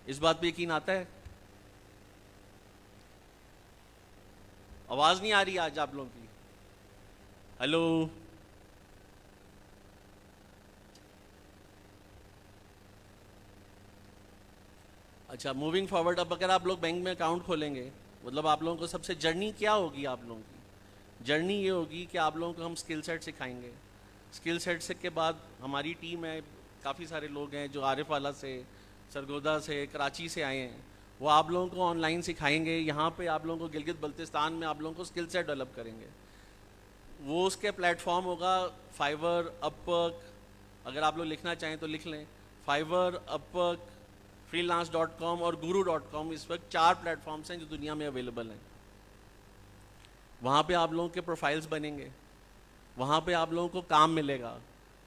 اس بات پہ یقین آتا ہے؟ آواز نہیں آ رہی آج آپ لوگوں کی؟ ہیلو؟ اچھا، موونگ فارورڈ، اب اگر آپ لوگ بینک میں اکاؤنٹ کھولیں گے، مطلب آپ لوگوں کو سب سے جرنی کیا ہوگی؟ آپ لوگوں کی جرنی یہ ہوگی کہ آپ لوگوں کو ہم اسکل سیٹ سکھائیں گے. اسکل سیٹ کے بعد ہماری ٹیم ہے، کافی سارے لوگ ہیں جو عارف والا سے، سرگودا سے، کراچی سے آئے ہیں. وہ آپ لوگوں کو آن لائن سکھائیں گے. یہاں پہ آپ لوگوں کو گلگت بلتستان میں آپ لوگوں کو اسکل سیٹ ڈیولپ کریں گے. وہ اس کے پلیٹ فارم ہوگا فائیور، اپ ورک. اگر آپ لوگ لکھنا چاہیں تو لکھ لیں، فائیور، اپ ورک، فری لانس .com اور guru.com. اس وقت 4 پلیٹ فارمس ہیں جو دنیا میں اویلیبل ہیں. وہاں پہ آپ لوگوں کے پروفائلز بنیں گے، وہاں پہ آپ لوگوں کو کام ملے گا،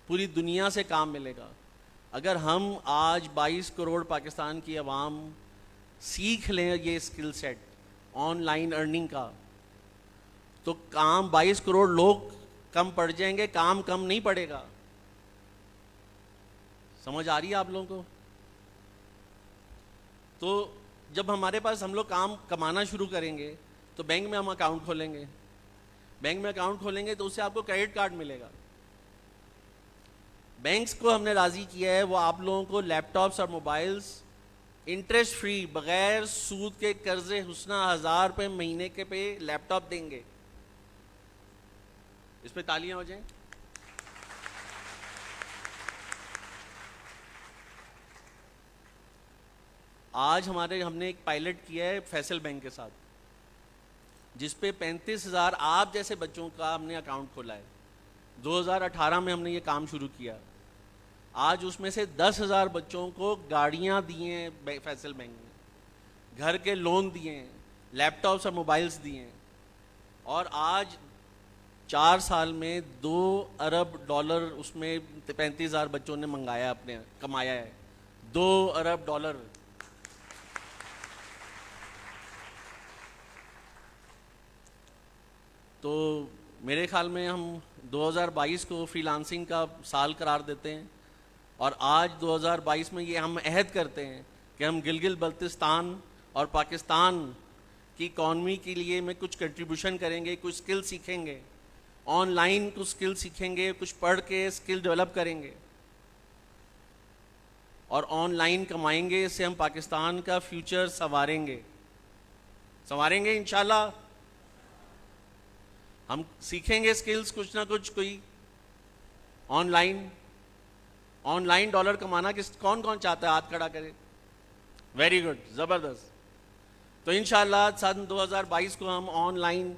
پوری دنیا سے کام ملے گا. اگر ہم آج 22 کروڑ پاکستان کی عوام سیکھ لیں یہ skill set online earning کا، تو کام 22 کروڑ لوگ کم پڑ جائیں گے، کام کم نہیں پڑے گا. سمجھ آ رہی ہے آپ لوگوں کو؟ تو جب ہمارے پاس ہم لوگ کام کمانا شروع کریں گے تو بینک میں ہم اکاؤنٹ کھولیں گے. بینک میں اکاؤنٹ کھولیں گے تو اس سے آپ کو کریڈٹ کارڈ ملے گا. بینکس کو ہم نے راضی کیا ہے، وہ آپ لوگوں کو لیپ ٹاپس اور موبائلس انٹرسٹ فری، بغیر سود کے قرض حسنہ 1000 روپے مہینے کے پہ لیپ ٹاپ دیں گے. اس پہ تالیاں ہو جائیں. آج ہم نے ایک پائلٹ کیا ہے فیصل بینک کے ساتھ، جس پہ 35,000 آپ جیسے بچوں کا ہم نے اکاؤنٹ کھولا ہے. 2018 میں ہم نے یہ کام شروع کیا. آج اس میں سے 10,000 بچوں کو گاڑیاں دی ہیں فیصل بینک نے، گھر کے لون دیے ہیں، لیپ ٹاپس اور موبائلس دیے ہیں. اور آج 4 سال میں $2 ارب اس میں 35,000 بچوں نے منگایا، اپنے کمایا ہے. $2 ارب. تو میرے خیال میں ہم 2022 کو فری لانسنگ کا سال قرار دیتے ہیں، اور آج 2022 میں یہ ہم عہد کرتے ہیں کہ ہم گلگت بلتستان اور پاکستان کی اکانومی کے لیے میں کچھ کنٹریبیوشن کریں گے، کچھ اسکل سیکھیں گے، آن لائن کچھ اسکل سیکھیں گے، کچھ پڑھ کے اسکل ڈیولپ کریں گے، اور آن لائن کمائیں گے. اس سے ہم پاکستان کا فیوچر سنواریں گے انشاءاللہ. ہم سیکھیں گے اسکلز کچھ نہ کچھ، کوئی آن لائن ڈالر کمانا. کون چاہتا ہے؟ ہاتھ کھڑا کرے. ویری گڈ، زبردست. تو انشاءاللہ سن 2022 کو ہم آن لائن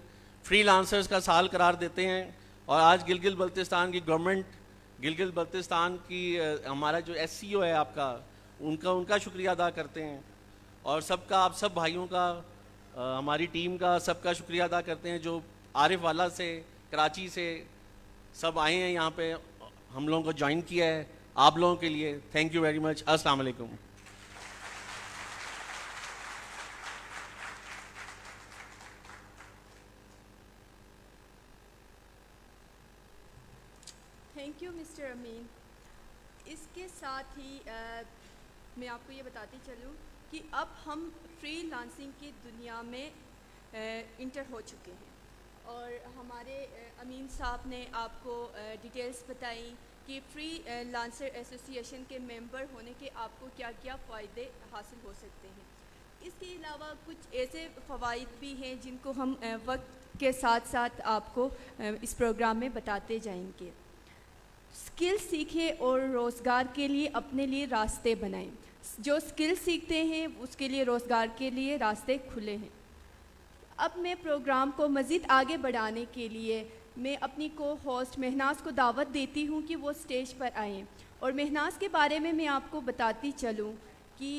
فری لانسرز کا سال قرار دیتے ہیں. اور آج گلگت بلتستان کی گورنمنٹ، گلگت بلتستان کی ہمارا جو SCO ہے آپ کا، ان کا شکریہ ادا کرتے ہیں. اور سب کا، آپ سب بھائیوں کا، ہماری ٹیم کا سب کا شکریہ ادا کرتے ہیں جو عارف والا سے، کراچی سے سب آئے ہیں یہاں پہ ہم لوگوں کو جوائن کیا ہے. آپ لوگوں کے لیے تھینک یو ویری مچ. السلام علیکم. تھینک یو مسٹر امین. اس کے ساتھ ہی میں آپ کو یہ بتاتی چلوں کہ اب ہم فری لانسنگ کی دنیا میں انٹر ہو چکے ہیں، اور ہمارے امین صاحب نے آپ کو ڈیٹیلز بتائیں کہ فری لانسر ایسوسی ایشن کے ممبر ہونے کے آپ کو کیا کیا فائدے حاصل ہو سکتے ہیں. اس کے علاوہ کچھ ایسے فوائد بھی ہیں جن کو ہم وقت کے ساتھ ساتھ آپ کو اس پروگرام میں بتاتے جائیں گے. اسکل سیکھیں اور روزگار کے لیے اپنے لیے راستے بنائیں. جو اسکل سیکھتے ہیں اس کے لیے روزگار کے لیے راستے کھلے ہیں. اب میں پروگرام کو مزید آگے بڑھانے کے لیے میں اپنی کو ہوسٹ مہناز کو دعوت دیتی ہوں کہ وہ اسٹیج پر آئیں. اور مہناز کے بارے میں آپ کو بتاتی چلوں کہ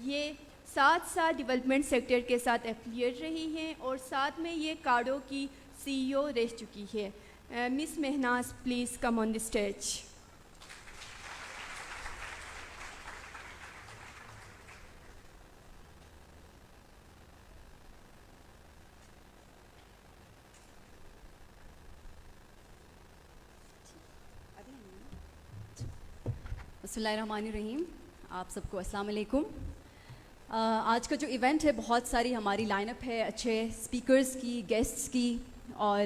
یہ 7 سال ڈیولپمنٹ سیکٹر کے ساتھ ایفیلیٹ رہی ہیں، اور ساتھ میں یہ کارڈو کی CEO رہ چکی ہے. Miss Mahnaz please come on the stage. بسم اللہ الرحمن الرحیم. آپ سب کو السلام علیکم. آج کا جو ایونٹ ہے بہت ساری ہماری لائن اپ ہے اچھے اسپیکرز کی، گیسٹس کی، اور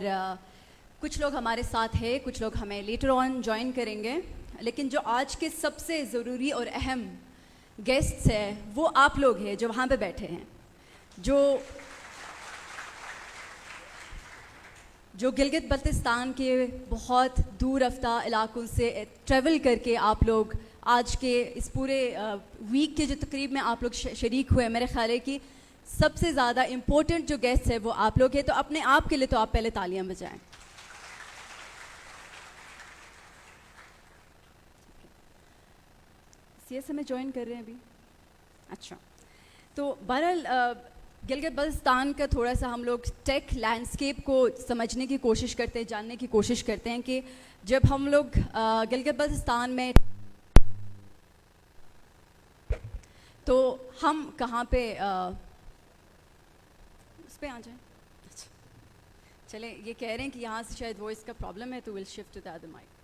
کچھ لوگ ہمارے ساتھ ہیں، کچھ لوگ ہمیں لیٹر آن جوائن کریں گے، لیکن جو آج کے سب سے ضروری اور اہم گیسٹس ہیں وہ آپ لوگ ہیں جو وہاں پہ بیٹھے ہیں، جو گلگت بلتستان کے بہت دور رفتہ علاقوں سے ٹریول کر کے آپ لوگ آج کے اس پورے ویک کے جو تقریب میں آپ لوگ شریک ہوئے، میرے خیال ہے کہ سب سے زیادہ امپورٹنٹ جو گیسٹ ہے وہ آپ لوگ ہیں، تو اپنے آپ کے لیے تو آپ پہلے تالیاں بجائیں۔ سی ایس ہمیں جوائن کر رہے ہیں ابھی؟ اچھا، تو بہرحال گلگت بلتستان کا تھوڑا سا ہم لوگ ٹیک لینڈسکیپ کو سمجھنے کی کوشش کرتے ہیں، جاننے کی کوشش کرتے ہیں کہ جب ہم لوگ گلگت بلتستان میں تو ہم کہاں پہ اس پہ آ جائیں۔ چلیں، یہ کہہ رہے ہیں کہ یہاں سے شاید وائس کا پرابلم ہے، تو will shift to the other mic.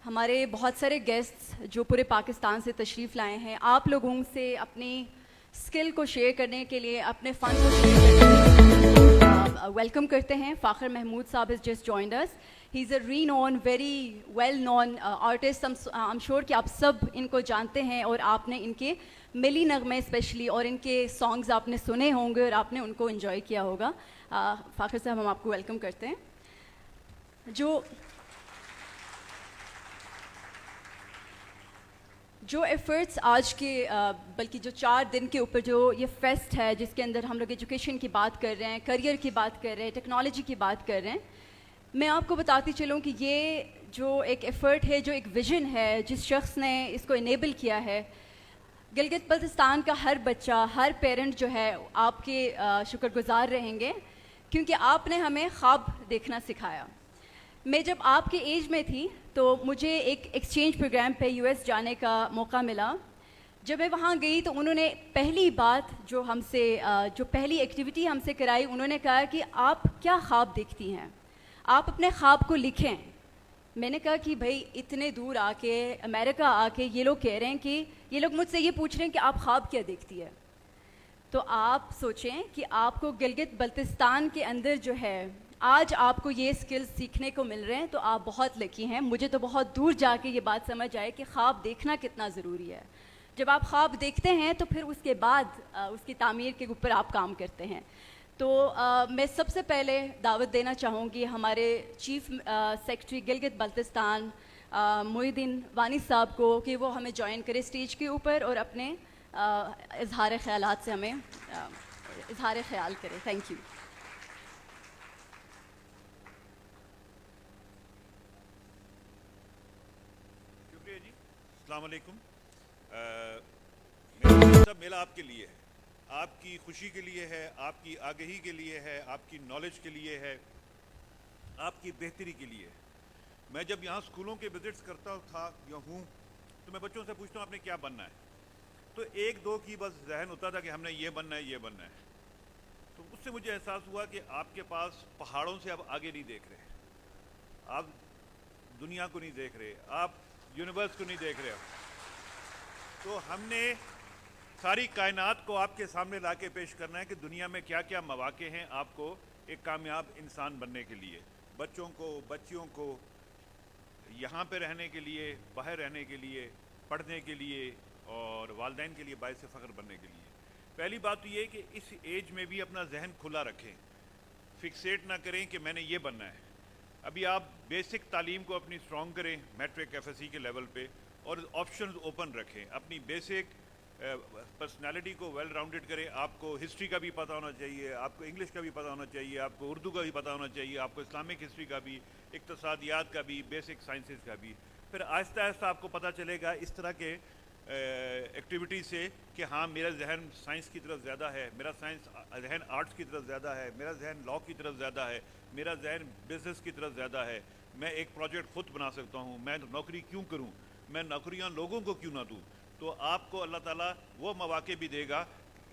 ہمارے بہت سارے گیسٹس جو پورے پاکستان سے تشریف لائے ہیں، آپ لوگوں سے اپنی اسکل کو شیئر کرنے کے لیے، اپنے فن کو شیئر کرنے کے لیے ویلکم کرتے ہیں۔ فاخر محمود صاحب is just joined us, he is a renowned, very well known artist. I am sure کہ آپ سب ان کو جانتے ہیں، اور آپ نے ان کے ملی نغمے اسپیشلی اور ان کے سانگز آپ نے سنے ہوں گے اور آپ نے ان کو انجوائے کیا ہوگا۔ فاخر صاحب، ہم آپ کو ویلکم کرتے ہیں۔ جو ایفرٹس آج کے بلکہ جو 4 دن کے اوپر جو یہ فیسٹ ہے، جس کے اندر ہم لوگ ایجوکیشن کی بات کر رہے ہیں، کریئر کی بات کر رہے ہیں، ٹیکنالوجی کی بات کر رہے ہیں، میں آپ کو بتاتی چلوں کہ یہ جو ایک ایفرٹ ہے، جو ایک ویژن ہے، جس شخص نے اس کو انیبل کیا ہے، گلگت بلتستان کا ہر بچہ، ہر پیرنٹ جو ہے آپ کے شکر گزار رہیں گے، کیونکہ آپ نے ہمیں خواب دیکھنا سکھایا۔ میں جب آپ کے ایج میں تھی تو مجھے ایک ایکسچینج پروگرام پہ یو ایس جانے کا موقع ملا۔ جب میں وہاں گئی تو انہوں نے پہلی بات جو پہلی ایکٹیویٹی ہم سے کرائی، انہوں نے کہا کہ آپ کیا خواب دیکھتی ہیں، آپ اپنے خواب کو لکھیں۔ میں نے کہا کہ بھائی اتنے دور آ کے، امریکہ آ کے یہ لوگ کہہ رہے ہیں کہ یہ لوگ مجھ سے یہ پوچھ رہے ہیں کہ آپ خواب کیا دیکھتی ہے، تو آپ سوچیں کہ آپ کو گلگت بلتستان کے اندر جو ہے آج آپ کو یہ اسکلز سیکھنے کو مل رہے ہیں، تو آپ بہت لکی ہیں۔ مجھے تو بہت دور جا کے یہ بات سمجھ آئے کہ خواب دیکھنا کتنا ضروری ہے۔ جب آپ خواب دیکھتے ہیں تو پھر اس کے بعد اس کی تعمیر کے اوپر آپ کام کرتے ہیں۔ تو میں سب سے پہلے دعوت دینا چاہوں گی ہمارے چیف سیکرٹری گلگت بلتستان محی الدین وانی صاحب کو کہ وہ ہمیں جوائن کرے اسٹیج کے اوپر اور اپنے اظہار خیالات سے ہمیں اظہار خیال کرے۔ Thank you. شکریہ جی، السلام علیکم۔ میرا میلہ آپ کے لیے ہے، آپ کی خوشی کے لیے ہے، آپ کی آگہی کے لیے ہے، آپ کی نالج کے لیے ہے، آپ کی بہتری کے لیے ہے۔ میں جب یہاں اسکولوں کے وزٹس کرتا تھا یا ہوں تو میں بچوں سے پوچھتا ہوں آپ نے کیا بننا ہے، تو 1-2 کی بس ذہن ہوتا تھا کہ ہم نے یہ بننا ہے، یہ بننا ہے۔ تو اس سے مجھے احساس ہوا کہ آپ کے پاس پہاڑوں سے اب آگے نہیں دیکھ رہے، آپ دنیا کو نہیں دیکھ رہے، آپ یونیورس کو نہیں دیکھ رہے۔ تو ہم نے ساری کائنات کو آپ کے سامنے لا کے پیش کرنا ہے کہ دنیا میں کیا کیا مواقع ہیں آپ کو ایک کامیاب انسان بننے کے لیے، بچوں کو، بچیوں کو یہاں پہ رہنے کے لیے، باہر رہنے کے لیے، پڑھنے کے لیے اور والدین کے لیے باعث فخر بننے کے لیے۔ پہلی بات تو یہ ہے کہ اس ایج میں بھی اپنا ذہن کھلا رکھیں، فکسیٹ نہ کریں کہ میں نے یہ بننا ہے۔ ابھی آپ بیسک تعلیم کو اپنی اسٹرانگ کریں میٹرک ایف ایس سی کے لیول پہ، اور آپشنز اوپن رکھیں، اپنی بیسک پرسنالٹی کو ویل راؤنڈڈ کریں۔ آپ کو ہسٹری کا بھی پتہ ہونا چاہیے، آپ کو انگلش کا بھی پتہ ہونا چاہیے، آپ کو اردو کا بھی پتہ ہونا چاہیے، آپ کو اسلامک ہسٹری کا بھی، اقتصادیات کا بھی، بیسک سائنسز کا بھی۔ پھر آہستہ آہستہ آپ کو پتہ چلے گا اس طرح کے ایکٹیویٹی سے کہ ہاں میرا ذہن سائنس کی طرف زیادہ ہے، میرا ذہن آرٹس کی طرف زیادہ ہے، میرا ذہن لاء کی طرف زیادہ ہے، میرا ذہن بزنس کی طرف زیادہ ہے، میں ایک پروجیکٹ خود بنا سکتا ہوں، میں نوکری کیوں کروں، میں نوکریاں لوگوں کو کیوں نہ دوں۔ تو آپ کو اللہ تعالیٰ وہ مواقع بھی دے گا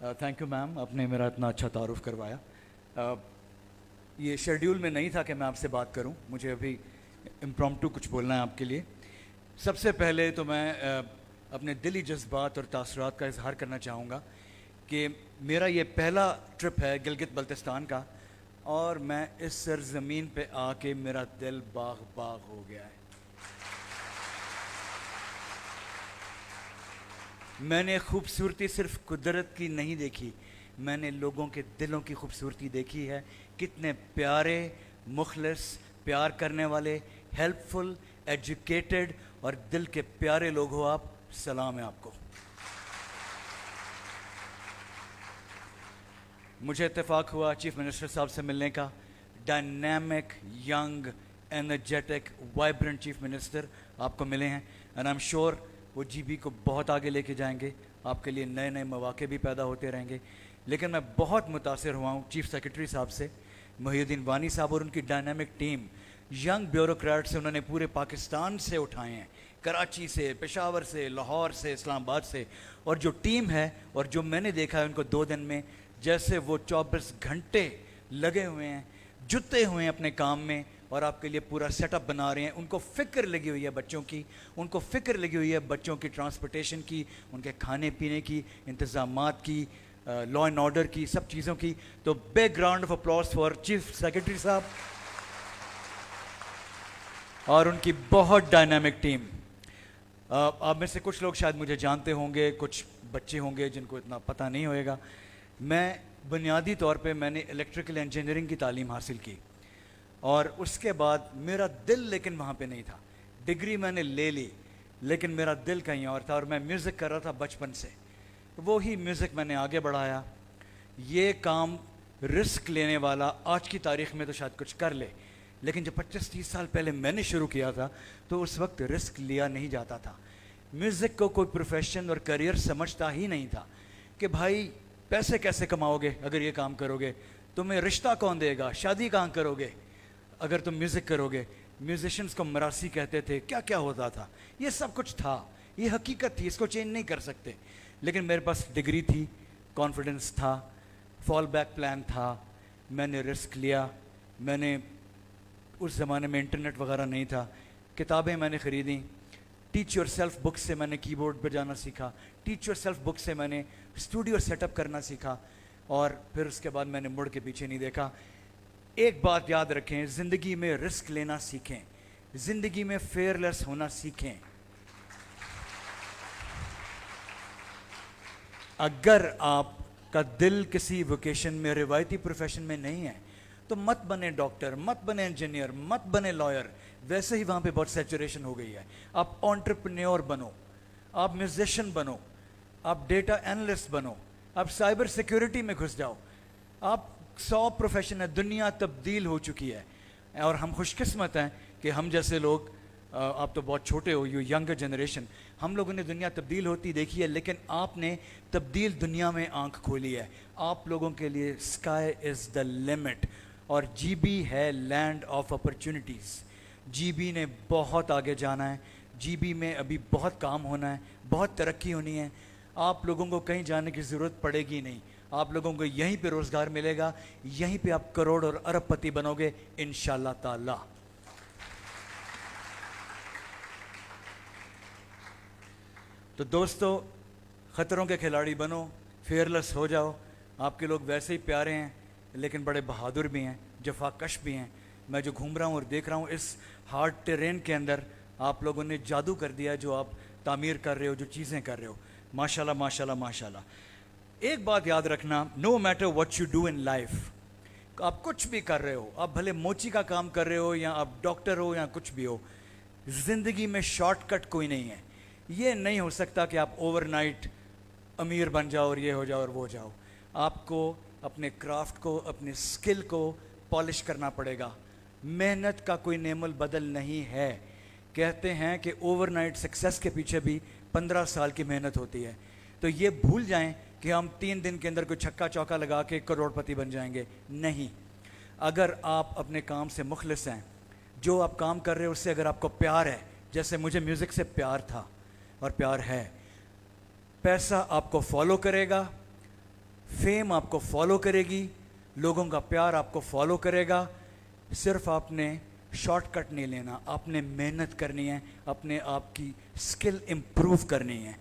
تھینک یو میم، آپ نے میرا اتنا اچھا تعارف کروایا. یہ شیڈیول میں نہیں تھا کہ میں آپ سے بات کروں، مجھے ابھی امپرومپٹو کچھ بولنا ہے آپ کے لیے. سب سے پہلے تو میں اپنے دلی جذبات اور تاثرات کا اظہار کرنا چاہوں گا کہ میرا یہ پہلا ٹرپ ہے گلگت بلتستان کا، اور میں اس سرزمین پہ آ کے میرا دل باغ باغ ہو گیا ہے. میں نے خوبصورتی صرف قدرت کی نہیں دیکھی، میں نے لوگوں کے دلوں کی خوبصورتی دیکھی ہے. کتنے پیارے، مخلص، پیار کرنے والے، ہیلپ فل، ایجوکیٹڈ اور دل کے پیارے لوگ ہو آپ. سلام ہے آپ کو. مجھے اتفاق ہوا چیف منسٹر صاحب سے ملنے کا. Dynamic, young, energetic, vibrant chief minister آپ کو ملے ہیں، اینڈ آئی ایم شیور وہ جی بی کو بہت آگے لے کے جائیں گے. آپ کے لیے نئے نئے مواقع بھی پیدا ہوتے رہیں گے. لیکن میں بہت متاثر ہوا ہوں چیف سیکرٹری صاحب سے، محی الدین وانی صاحب اور ان کی ڈائنامک ٹیم. ینگ بیوروکریٹ سے انہوں نے پورے پاکستان سے اٹھائے ہیں، کراچی سے، پشاور سے، لاہور سے، اسلام آباد سے. اور جو ٹیم ہے اور جو میں نے دیکھا ہے ان کو 2 دن میں، جیسے وہ 24 گھنٹے لگے ہوئے ہیں، جتے ہوئے ہیں اپنے کام میں، اور آپ کے لیے پورا سیٹ اپ بنا رہے ہیں. ان کو فکر لگی ہوئی ہے بچوں کی، ان کو فکر لگی ہوئی ہے بچوں کی ٹرانسپورٹیشن کی، ان کے کھانے پینے کی، انتظامات کی، لا اینڈ آرڈر کی، سب چیزوں کی. تو big round of applause for chief secretary صاحب اور ان کی بہت ڈائنامک ٹیم. آپ میں سے کچھ لوگ شاید مجھے جانتے ہوں گے، کچھ بچے ہوں گے جن کو اتنا پتہ نہیں ہوئے گا. میں بنیادی طور پہ میں نے الیکٹریکل انجینئرنگ کی تعلیم حاصل کی، اور اس کے بعد میرا دل لیکن وہاں پہ نہیں تھا. ڈگری میں نے لے لی لیکن میرا دل کہیں اور تھا، اور میں میوزک کر رہا تھا بچپن سے. وہی میوزک میں نے آگے بڑھایا. یہ کام رسک لینے والا آج کی تاریخ میں تو شاید کچھ کر لے، لیکن جب 25-30 سال پہلے میں نے شروع کیا تھا تو اس وقت رسک لیا نہیں جاتا تھا. میوزک کو کوئی پروفیشن اور کریئر سمجھتا ہی نہیں تھا کہ بھائی پیسے کیسے کماؤ گے اگر یہ کام کرو گے، تمہیں رشتہ کون دے گا، شادی کہاں کرو گے اگر تم میوزک کرو گے. میوزیشنز کو مراسی کہتے تھے، کیا کیا ہوتا تھا. یہ سب کچھ تھا، یہ حقیقت تھی، اس کو چینج نہیں کر سکتے. لیکن میرے پاس ڈگری تھی، کانفیڈنس تھا، فال بیک پلان تھا. میں نے رسک لیا. میں نے اس زمانے میں انٹرنیٹ وغیرہ نہیں تھا، کتابیں میں نے خریدیں. ٹیچ یور سیلف بک سے میں نے کی بورڈ پہ جانا سیکھا. ٹیچ یور سیلف بک سے میں نے اسٹوڈیو سیٹ اپ کرنا سیکھا، اور پھر اس کے بعد میں نے مڑ کے پیچھے نہیں دیکھا. ایک بات یاد رکھیں، زندگی میں رسک لینا سیکھیں، زندگی میں فیئرلیس ہونا سیکھیں. اگر آپ کا دل کسی ووکیشن میں، روایتی پروفیشن میں نہیں ہے تو مت بنے ڈاکٹر، مت بنے انجینئر، مت بنے لائر. ویسے ہی وہاں پہ بہت سیچوریشن ہو گئی ہے. آپ انٹرپرینیور بنو، آپ میوزیشین بنو، آپ ڈیٹا اینالسٹ بنو، آپ سائبر سیکیورٹی میں گھس جاؤ. آپ 100 پروفیشن ہے. دنیا تبدیل ہو چکی ہے، اور ہم خوش قسمت ہیں کہ ہم جیسے لوگ، آپ تو بہت چھوٹے ہو، یو ینگر جنریشن، ہم لوگوں نے دنیا تبدیل ہوتی دیکھی ہے. لیکن آپ نے تبدیل دنیا میں آنکھ کھولی ہے. آپ لوگوں کے لیے اسکائی از دا لمٹ، اور جی بی ہے land of opportunities. G B نے بہت آگے جانا ہے. جی بی میں ابھی بہت کام ہونا ہے، بہت ترقی ہونی ہے. آپ لوگوں کو کہیں جانے کی ضرورت پڑے گی نہیں. آپ لوگوں کو یہیں پہ روزگار ملے گا، یہیں پہ آپ کروڑ اور ارب پتی بنو گے انشاءاللہ تعالی. تو دوستو، خطروں کے کھلاڑی بنو، فیئرلیس ہو جاؤ. آپ کے لوگ ویسے ہی پیارے ہیں لیکن بڑے بہادر بھی ہیں، جفا کش بھی ہیں. میں جو گھوم رہا ہوں اور دیکھ رہا ہوں اس ہارڈ ٹیرین کے اندر، آپ لوگوں نے جادو کر دیا جو آپ تعمیر کر رہے ہو، جو چیزیں کر رہے ہو. ماشاءاللہ ماشاءاللہ ماشاءاللہ. ایک بات یاد رکھنا، no matter what you do in life, آپ کچھ بھی کر رہے ہو، آپ بھلے موچی کا کام کر رہے ہو یا آپ ڈاکٹر ہو یا کچھ بھی ہو، زندگی میں شارٹ کٹ کوئی نہیں ہے. یہ نہیں ہو سکتا کہ آپ اوور نائٹ امیر بن جاؤ اور یہ ہو جاؤ اور وہ جاؤ. آپ کو اپنے کرافٹ کو، اپنے سکل کو پالش کرنا پڑے گا. محنت کا کوئی نعم البدل نہیں ہے. کہتے ہیں کہ اوور نائٹ سکسیس کے پیچھے بھی 15 سال کی محنت ہوتی ہے. تو یہ بھول جائیں کہ ہم 3 دن کے اندر کوئی چھکا چوکا لگا کے کروڑ پتی بن جائیں گے. نہیں. اگر آپ اپنے کام سے مخلص ہیں، جو آپ کام کر رہے ہیں اس سے اگر آپ کو پیار ہے، جیسے مجھے میوزک سے پیار تھا اور پیار ہے، پیسہ آپ کو فالو کرے گا، فیم آپ کو فالو کرے گی, لوگوں کا پیار آپ کو فالو کرے گا. صرف آپ نے شارٹ کٹ نہیں لینا, آپ نے محنت کرنی ہے, اپنے آپ کی سکل امپروو کرنی ہے.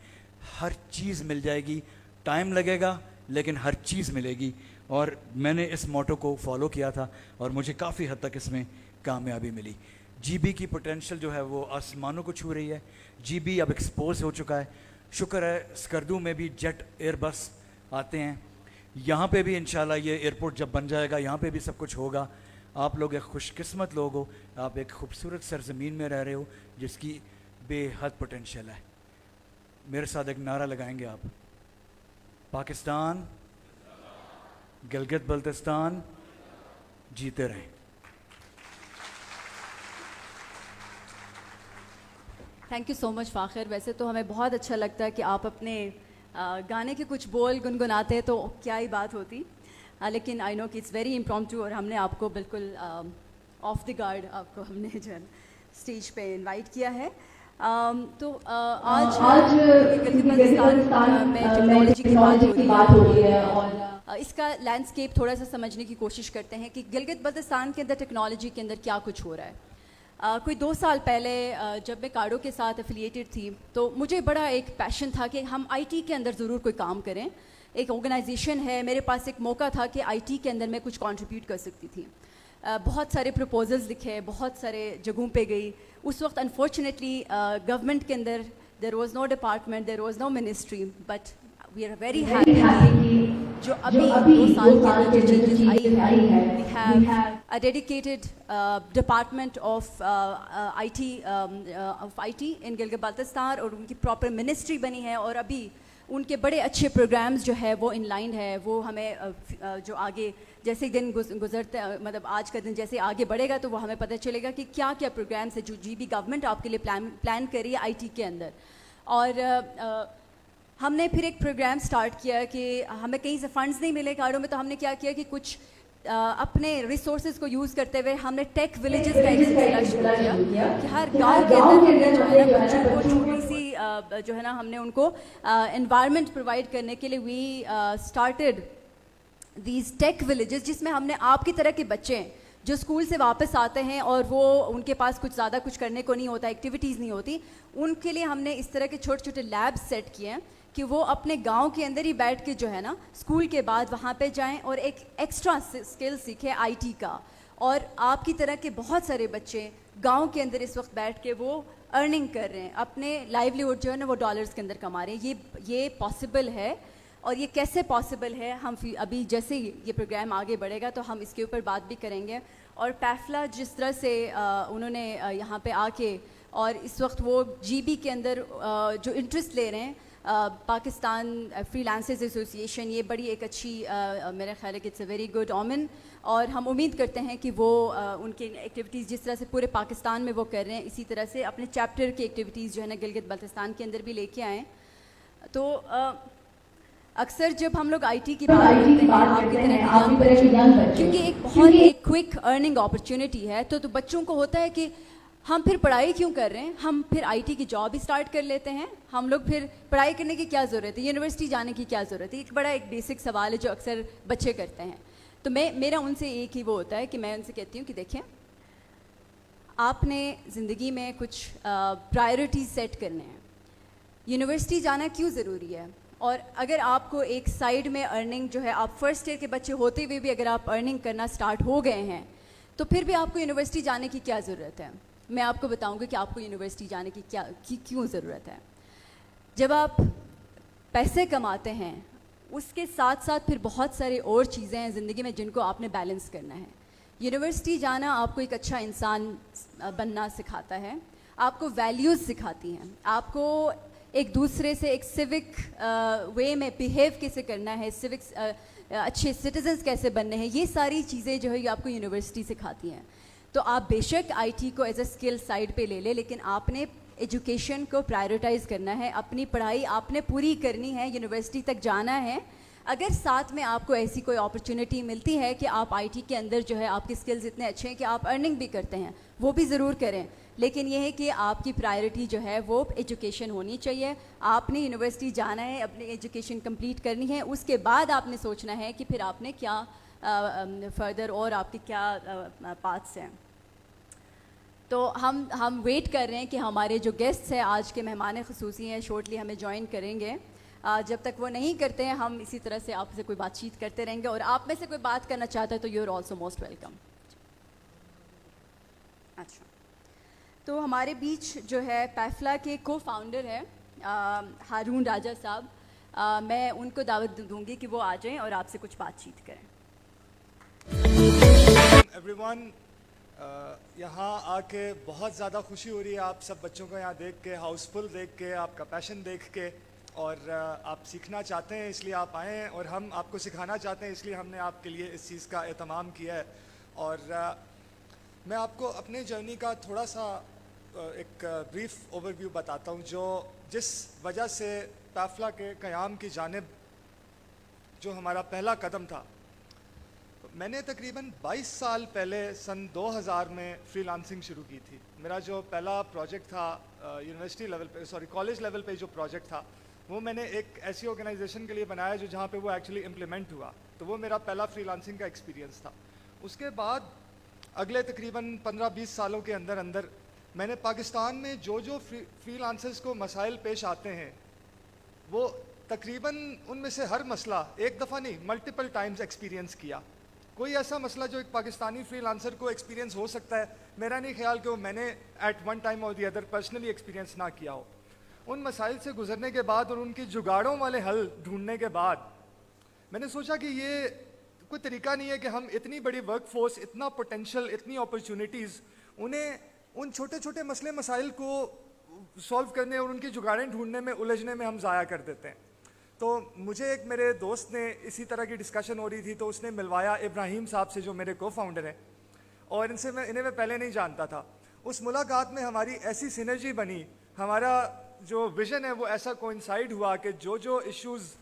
ہر چیز مل جائے گی, ٹائم لگے گا لیکن ہر چیز ملے گی. اور میں نے اس موٹو کو فالو کیا تھا اور مجھے کافی حد تک اس میں کامیابی ملی. جی بی کی پوٹینشیل جو ہے وہ آسمانوں کو چھو رہی ہے. جی بی اب ایکسپوز ہو چکا ہے. شکر ہے اسکردو میں بھی جیٹ ایئر بس آتے ہیں. یہاں پہ بھی انشاءاللہ یہ ایئرپورٹ جب بن جائے گا یہاں پہ بھی سب کچھ ہوگا. آپ لوگ ایک خوش قسمت لوگ ہو, آپ ایک خوبصورت سرزمین میں رہ رہے ہو جس کی بے حد پوٹینشیل ہے. میرے ساتھ ایک نعرہ لگائیں گے آپ؟ پاکستان, گلگت بلتستان جیتے رہیں. تھینک یو سو مچ فاخر. ویسے تو ہمیں بہت اچھا لگتا ہے کہ آپ اپنے گانے کے کچھ بول گنگناتے ہیں تو کیا ہی بات ہوتی, لیکن آئی نو کہ اٹس ویری امپرومپٹو اور ہم نے آپ کو بالکل آف دی گارڈ آپ کو ہم نے جو ہے اسٹیج پہ انوائٹ کیا ہے. تو آج گلگت بلتستان میں ٹیکنالوجی کی بات ہو رہی ہے اور اس کا لینڈسکیپ تھوڑا سا سمجھنے کی کوشش کرتے ہیں کہ گلگت بلتستان کے اندر ٹیکنالوجی کے اندر کیا کچھ ہو رہا ہے. کوئی 2 سال پہلے جب میں کاڈو کے ساتھ افیلیٹڈ تھی تو مجھے بڑا ایک پیشن تھا کہ ہم آئی ٹی کے اندر ضرور کوئی کام کریں. ایک آرگنائزیشن ہے, میرے پاس ایک موقع تھا کہ آئی ٹی کے اندر میں کچھ کنٹریبیوٹ کر سکتی تھی. بہت سارے پروپوزلز لکھے, بہت سارے جگہوں پہ گئی. اس وقت انفارچونیٹلی گورنمنٹ کے اندر there was no department, there was no ministry, but we are very happy جو ابھی 2 سال کے اندر جو چینجز آئی ہے. We have a dedicated department of IT in Gilgit Baltistan اور ان کی پراپر منسٹری بنی ہے اور ابھی ان کے بڑے اچھے پروگرامز جو ہے وہ ان لائن ہے. وہ ہمیں جو آگے جیسے دن گزرتے مطلب آج کا دن جیسے آگے بڑھے گا تو وہ ہمیں پتہ چلے گا کہ کیا کیا پروگرامز ہے جو جی بی گورنمنٹ آپ کے لیے پلان کر رہی ہے آئی ٹی کے اندر. اور ہم نے پھر ایک پروگرام سٹارٹ کیا کہ ہمیں کہیں سے فنڈز نہیں ملے کاڈو میں, تو ہم نے کیا کیا کہ کچھ اپنے ریسورسز کو یوز کرتے ہوئے ہم نے ٹیک ولیجز کا ایک سلسلہ شروع کیا کہ ہر گاؤں کے اندر جو ہے نا بچوں کو چھوٹی سی جو ہے نا ہم نے ان کو انوائرمنٹ پرووائڈ کرنے کے لیے we started these tech villages, جس میں ہم نے آپ کی طرح کے بچے جو اسکول سے واپس آتے ہیں اور وہ ان کے پاس کچھ زیادہ کچھ کرنے کو نہیں ہوتا, ایکٹیویٹیز نہیں ہوتی, ان کے لیے ہم نے اس طرح کے چھوٹے چھوٹے لیبس سیٹ کیے ہیں کہ وہ اپنے گاؤں کے اندر ہی بیٹھ کے جو ہے نا اسکول کے بعد وہاں پہ جائیں اور ایک ایکسٹرا اسکل سیکھیں آئی ٹی کا. اور آپ کی طرح کے بہت سارے بچے گاؤں کے اندر اس وقت بیٹھ کے وہ ارننگ کر رہے ہیں, اپنے لائیولیہوڈ جو ہے نا وہ ڈالرز کے اندر کما رہے ہیں. یہ پاسبل ہے. اور یہ کیسے پاسبل ہے, ہم ابھی جیسے یہ پروگرام آگے بڑھے گا تو ہم اس کے اوپر بات بھی کریں گے. اور پیفلا جس طرح سے انہوں نے یہاں پہ آ کے اور اس وقت وہ جی بی کے اندر جو انٹرسٹ لے رہے ہیں, پاکستان فری لانسرز ایسوسی ایشن, یہ بڑی ایک اچھی میرا خیال ہے کہ اٹس اے ویری گڈ اومن. اور ہم امید کرتے ہیں کہ وہ ان کی ایکٹیویٹیز جس طرح سے پورے پاکستان میں وہ کر رہے ہیں اسی طرح سے اپنے چیپٹر کی ایکٹیویٹیز جو ہے نا گلگت بلتستان کے اندر بھی لے کے آئیں. تو اکثر جب ہم لوگ آئی ٹی کی بات کرتے ہیں آپ کی طرح کے ینگ بچے, کیونکہ ایک بہت ایک کوئک ارننگ اپرچونیٹی ہے, تو بچوں کو ہوتا ہے کہ ہم پھر پڑھائی کیوں کر رہے ہیں, ہم پھر آئی ٹی کی جاب ہی اسٹارٹ کر لیتے ہیں. ہم لوگ پھر پڑھائی کرنے کی کیا ضرورت ہے, یونیورسٹی جانے کی کیا ضرورت ہے. ایک بڑا ایک بیسک سوال ہے جو اکثر بچے کرتے ہیں. تو میرا ان سے ایک ہی وہ ہوتا ہے کہ میں ان سے کہتی ہوں کہ دیکھیں آپ نے زندگی میں کچھ پرائرٹیز سیٹ کرنے ہیں. یونیورسٹی جانا کیوں ضروری ہے, اور اگر آپ کو ایک سائیڈ میں ارننگ جو ہے آپ فرسٹ ایئر کے بچے ہوتے ہوئے بھی اگر آپ ارننگ کرنا سٹارٹ ہو گئے ہیں تو پھر بھی آپ کو یونیورسٹی جانے کی کیا ضرورت ہے. میں آپ کو بتاؤں گی کہ آپ کو یونیورسٹی جانے کی کیوں ضرورت ہے. جب آپ پیسے کماتے ہیں اس کے ساتھ ساتھ پھر بہت سارے اور چیزیں ہیں زندگی میں جن کو آپ نے بیلنس کرنا ہے. یونیورسٹی جانا آپ کو ایک اچھا انسان بننا سکھاتا ہے, آپ کو ویلیوز سکھاتی ہیں, آپ کو ایک دوسرے سے ایک سیوک وے میں بیہیو کیسے کرنا ہے, سیوکس اچھے سٹیزنس کیسے بننے ہیں, یہ ساری چیزیں جو ہے یہ آپ کو یونیورسٹی سکھاتی ہیں. تو آپ بے شک آئی ٹی کو ایز اے اسکل سائڈ پہ لے لیں, لیکن آپ نے ایجوکیشن کو پرائرٹائز کرنا ہے, اپنی پڑھائی آپ نے پوری کرنی ہے, یونیورسٹی تک جانا ہے. اگر ساتھ میں آپ کو ایسی کوئی اپرچونیٹی ملتی ہے کہ آپ آئی ٹی کے اندر جو ہے آپ کے اسکلز اتنے اچھے ہیں کہ آپ ارننگ بھی کرتے ہیں, وہ بھی ضرور کریں. لیکن یہ ہے کہ آپ کی پرائرٹی جو ہے وہ ایجوکیشن ہونی چاہیے. آپ نے یونیورسٹی جانا ہے, اپنی ایجوکیشن کمپلیٹ کرنی ہے, اس کے بعد آپ نے سوچنا ہے کہ پھر آپ نے کیا فردر اور آپ کے کیا پاتھس ہیں. تو ہم ویٹ کر رہے ہیں کہ ہمارے جو گیسٹس ہیں آج کے مہمان خصوصی ہیں شارٹلی ہمیں جوائن کریں گے. جب تک وہ نہیں کرتے ہیں ہم اسی طرح سے آپ سے کوئی بات چیت کرتے رہیں گے, اور آپ میں سے کوئی بات کرنا چاہتا ہے تو you are also most welcome. اچھا, تو ہمارے بیچ جو ہے پیفلا کے کو فاؤنڈر ہے ہارون راجہ صاحب. میں ان کو دعوت دوں گی کہ وہ آ جائیں اور آپ سے کچھ بات چیت کریں. ایوری یہاں آ کے بہت زیادہ خوشی ہو رہی ہے آپ سب بچوں کو یہاں دیکھ کے, ہاؤس فل دیکھ کے, آپ کا پیشن دیکھ کے, اور آپ سیکھنا چاہتے ہیں اس لیے آپ آئے ہیں, اور ہم آپ کو سکھانا چاہتے ہیں اس لیے ہم نے آپ کے لیے اس چیز کا اہتمام کیا ہے. اور میں آپ کو اپنے جرنی کا تھوڑا سا ایک بریف اوور ویو بتاتا ہوں, جس وجہ سے پیفلا کے قیام کی جانب جو ہمارا پہلا قدم تھا. میں نے تقریباً 22 سال پہلے سن 2000 میں فری لانسنگ شروع کی تھی. میرا جو پہلا پروجیکٹ تھا یونیورسٹی لیول پہ, کالج لیول پہ جو پروجیکٹ تھا وہ میں نے ایک ایسی آرگنائزیشن کے لیے بنایا جو جہاں پہ وہ ایکچولی امپلیمنٹ ہوا. تو وہ میرا پہلا فری لانسنگ کا ایکسپیرینس تھا. اس کے بعد اگلے تقریباً 15-20 سالوں کے اندر میں نے پاکستان میں جو فری لانسرز کو مسائل پیش آتے ہیں وہ تقریباً ان میں سے ہر مسئلہ ایک دفعہ نہیں ملٹیپل ٹائمز ایکسپیرینس کیا. کوئی ایسا مسئلہ جو ایک پاکستانی فری لانسر کو ایکسپیرینس ہو سکتا ہے, میرا نہیں خیال کہ وہ میں نے ایٹ ون ٹائم اور دی ادر پرسنلی ایکسپیرینس نہ کیا ہو. ان مسائل سے گزرنے کے بعد اور ان کی جگاڑوں والے حل ڈھونڈنے کے بعد میں نے سوچا کہ یہ کوئی طریقہ نہیں ہے کہ ہم اتنی بڑی ورک فورس, اتنا پوٹینشیل, اتنی اپرچونیٹیز, انہیں ان چھوٹے چھوٹے مسئلے مسائل کو سولو کرنے اور ان کی جگاڑیں ڈھونڈنے میں الجھنے میں ہم ضائع کر دیتے ہیں. تو مجھے ایک میرے دوست نے اسی طرح کی ڈسکشن ہو رہی تھی تو اس نے ملوایا ابراہیم صاحب سے جو میرے کو فاؤنڈر ہیں, اور انہیں میں پہلے نہیں جانتا تھا. اس ملاقات میں ہماری ایسی سینرجی بنی, ہمارا جو ویژن ہے وہ ایسا کوئنسائڈ ہوا کہ جو ایشوز